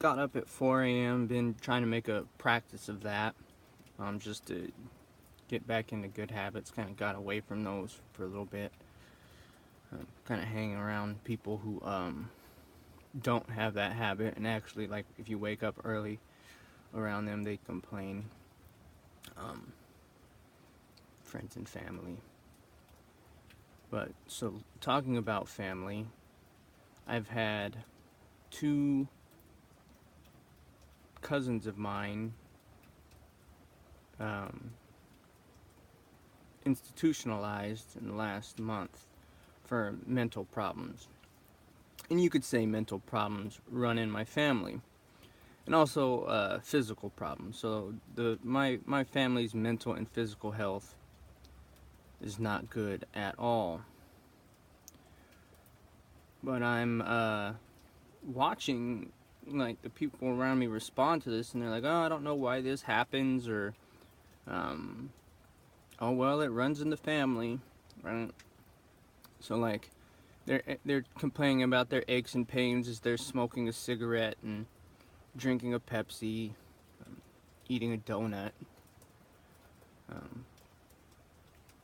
got up at 4 a.m. Been trying to make a practice of that, just to get back into good habits. Kind of got away from those for a little bit. Kind of hanging around people who don't have that habit, and actually, like, if you wake up early around them, they complain. Um, Friends and family. But so talking about family, I've had two cousins of mine um, institutionalized in the last month for mental problems. And you could say mental problems run in my family. And also physical problems. So my family's mental and physical health is not good at all. But I'm watching like the people around me respond to this, and they're like, "Oh, I don't know why this happens," or um, "Oh well, it runs in the family," right? So like, they're complaining about their aches and pains as they're smoking a cigarette and drinking a Pepsi, eating a donut, um,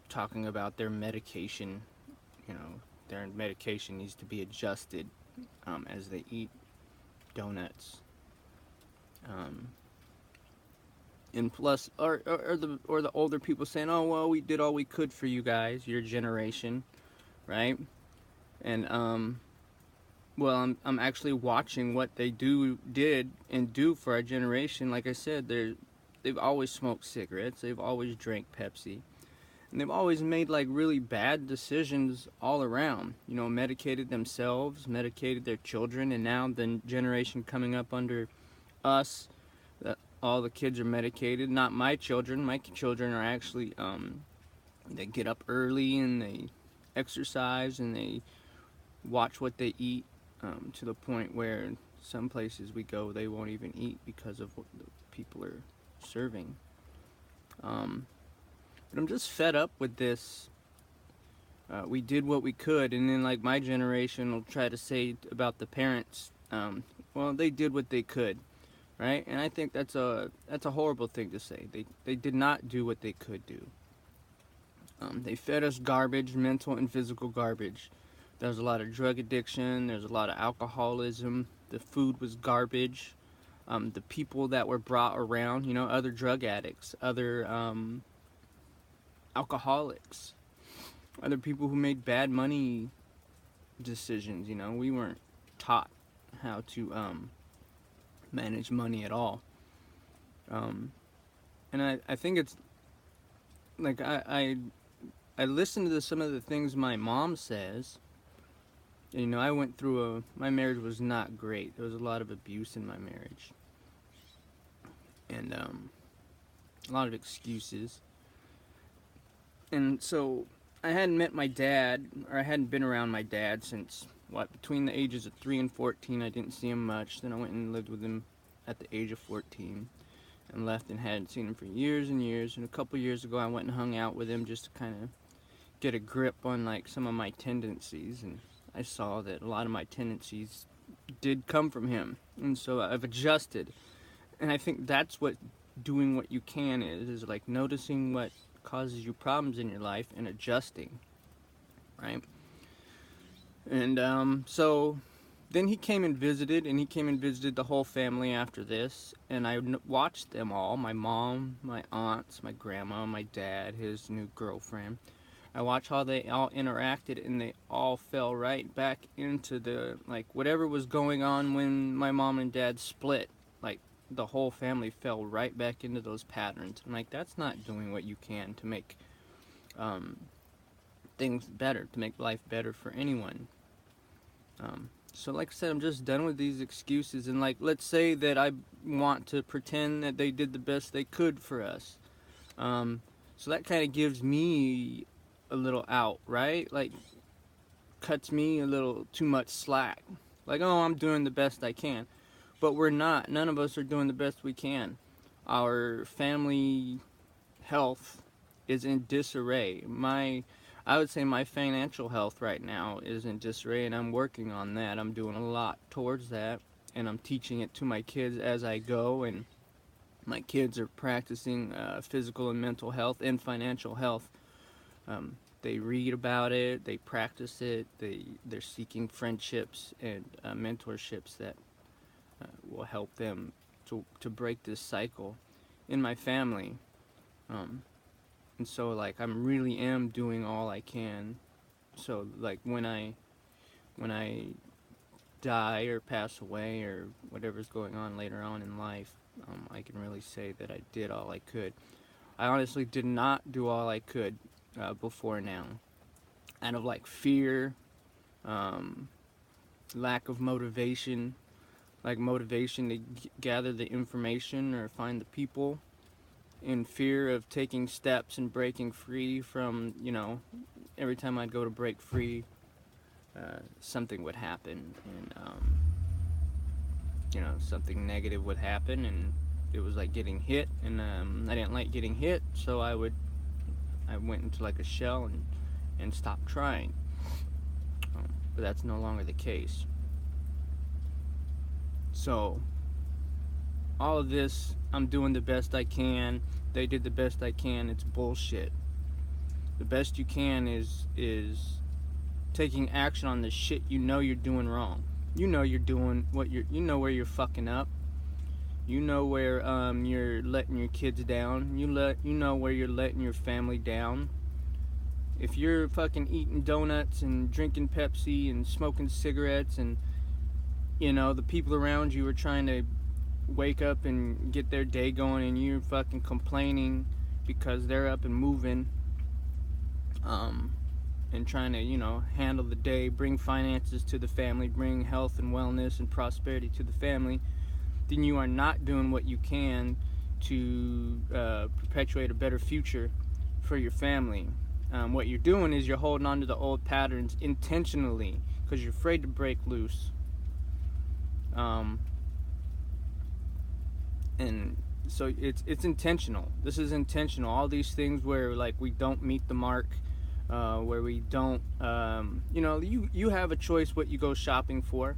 talking about their medication. You know, their medication needs to be adjusted as they eat donuts. Um, and plus, or the older people saying, "Oh well, we did all we could for you guys, your generation," right? And well, I'm actually watching what they did and do for our generation. Like I said, they've always smoked cigarettes, they've always drank Pepsi, and they've always made like really bad decisions all around. You know, medicated themselves, medicated their children, and now the generation coming up under us, all the kids are medicated. Not my children. My children are actually they get up early and they exercise and they watch what they eat, to the point where some places we go they won't even eat because of what the people are serving. But I'm just fed up with this. We did what we could, and then like my generation will try to say about the parents, well, they did what they could, right? And I think that's a horrible thing to say. They did not do what they could do. They fed us garbage, mental and physical garbage. There was a lot of drug addiction. There's a lot of alcoholism. The food was garbage. The people that were brought around, you know, other drug addicts, other alcoholics, other people who made bad money decisions. You know, we weren't taught how to manage money at all. Um, and I think it's like I listen to some of the things my mom says. You know, I went through my marriage was not great. There was a lot of abuse in my marriage, and a lot of excuses. And so I hadn't met my dad, or I hadn't been around my dad since what, between the ages of 3 and 14. I didn't see him much. Then I went and lived with him at the age of 14, and left and hadn't seen him for years and years. And a couple years ago, I went and hung out with him just to kind of get a grip on like some of my tendencies, and I saw that a lot of my tendencies did come from him, and so I've adjusted. And I think that's what doing what you can is like noticing what causes you problems in your life and adjusting, right? And so then he came and visited, and he came and visited the whole family after this, and I watched them all, my mom, my aunts, my grandma, my dad, his new girlfriend. I watched how they all interacted, and they all fell right back into the, like, whatever was going on when my mom and dad split. Like, the whole family fell right back into those patterns. I'm like, that's not doing what you can to make things better, to make life better for anyone. So like I said, I'm just done with these excuses. And like, let's say that I want to pretend that they did the best they could for us. So that kind of gives me a little out, right? Like, cuts me a little too much slack. Like, oh, I'm doing the best I can. But we're not. None of us are doing the best we can. Our family health is in disarray. I would say my financial health right now is in disarray, and I'm working on that. I'm doing a lot towards that. and I'm teaching it to my kids as I go, and my kids are practicing physical and mental health and financial health. They read about it, they practice it, they're seeking friendships and mentorships that will help them to break this cycle in my family. And so like I'm really am doing all I can. So like when I die or pass away or whatever's going on later on in life, I can really say that I did all I could. I honestly did not do all I could before now. Out of like fear, lack of motivation, like motivation to gather the information or find the people, in fear of taking steps and breaking free from, every time I'd go to break free, something would happen, and something negative would happen, and it was like getting hit, and I didn't like getting hit, so I went into like a shell and stopped trying. But that's no longer the case. So all of this, I'm doing the best I can. They did the best I can. It's bullshit. The best you can is taking action on the shit you know you're doing wrong. You know you're doing you know where you're fucking up. You know where you're letting your kids down. You know where you're letting your family down. If you're fucking eating donuts and drinking Pepsi and smoking cigarettes, and the people around you are trying to wake up and get their day going, and you're fucking complaining because they're up and moving, and trying to handle the day, bring finances to the family, bring health and wellness and prosperity to the family, then you are not doing what you can to perpetuate a better future for your family. What you're doing is you're holding on to the old patterns intentionally because you're afraid to break loose. And so it's intentional. This is intentional. All these things where like we don't meet the mark, where we don't, you have a choice what you go shopping for,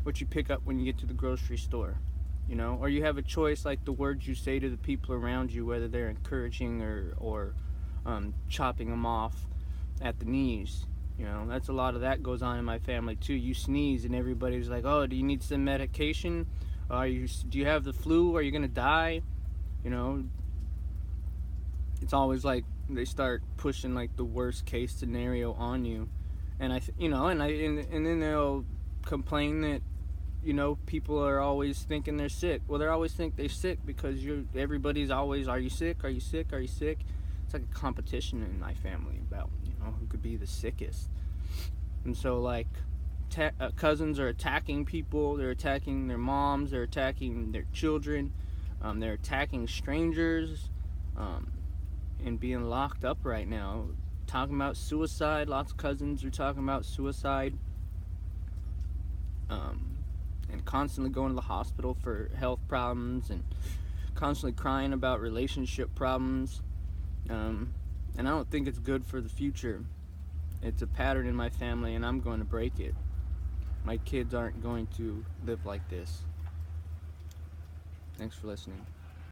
what you pick up when you get to the grocery store, or you have a choice like the words you say to the people around you, whether they're encouraging or chopping them off at the knees. That's a lot of that goes on in my family too. You sneeze and everybody's like, oh, do you need some medication? Do you have the flu? Are you gonna die? It's always like they start pushing like the worst case scenario on you, and and then they'll complain that people are always thinking they're sick. Well, they always think they're sick because everybody's always, are you sick? Are you sick? Are you sick? It's like a competition in my family about who could be the sickest. And so like cousins are attacking people. They're attacking their moms. They're attacking their children. They're attacking strangers, and being locked up right now. Talking about suicide. Lots of cousins are talking about suicide. And constantly going to the hospital for health problems, and constantly crying about relationship problems. And I don't think it's good for the future. It's a pattern in my family, and I'm going to break it. My kids aren't going to live like this. Thanks for listening.